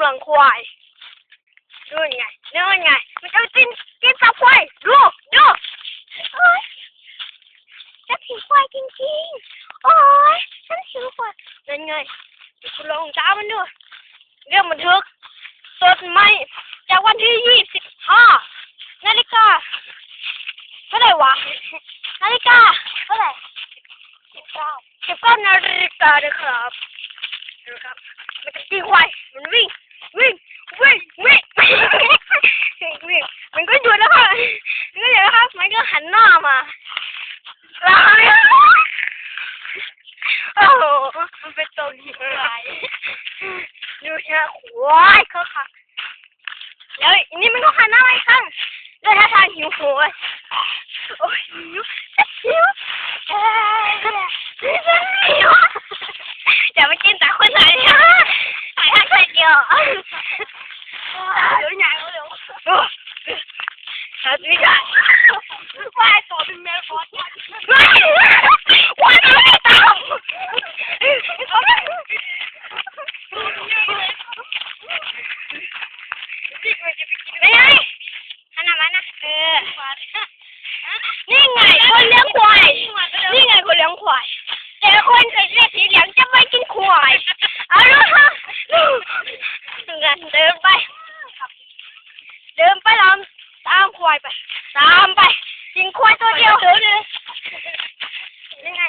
ำลังควายดูยังไงดูยังไงมันจะกินตับควายดูโอ้ยจะผีควายจริงๆโอ้ยฉันหิวควายเป็นไงคุณลองจ้ามันดูเรื่องบันทึกสดใหม่จากวันที่25 นาฬิกาเท่าไหร่วะนาฬิกาเท่าไหร่19 นาฬิกาเลยครับดูครับมันจะกินควายมันวิ่งมันก็หยุดแล้วค่ะมันก็หันหน้ามาโอ้โหมันเป็นตัวหิวควายดูแค่ควายเขาค่ะแล้วนี่มันก็หันหน้าไปข้างแล้วถ้าทางหิวโหยโอ้ยหิวอย่าไปกินแต่คนไหนถ่ายแค่เดียวเดี๋ยวอย่างเร็วหาไม่ได้ว่ายตัวเป็นแมวคอร์สว่ายไม่ตามไม่ไงขนาดนั้นนะนี่ไงคนเลี้ยงควายแต่คนใส่เสื้อสีเหลืองจะไม่กินควายเอาดูค่ะเดินไปตามควายไปกินควายตัวเดียวยังไง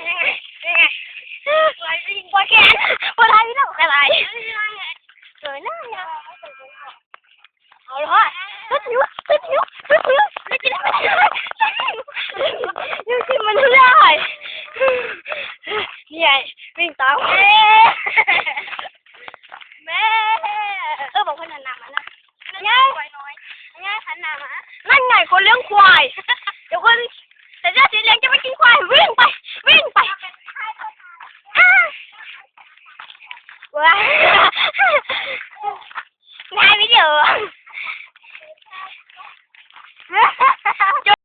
ควายยิงควายแกนควายนี่ต้องอะไรสวยน่ารักเอาเลยค่ะหิวไม่กินยังกินมันไม่ได้นี่ไงวิ่งตามแม่บอกคนหันหน้ามานะง่ายหันหน้ามานั่นไงคนเลี้ยงควายเดี๋ยวคนแต่เจ้าสีเหลืองจะไปกินควายวิ่งไปว้ายนายวิดีโอ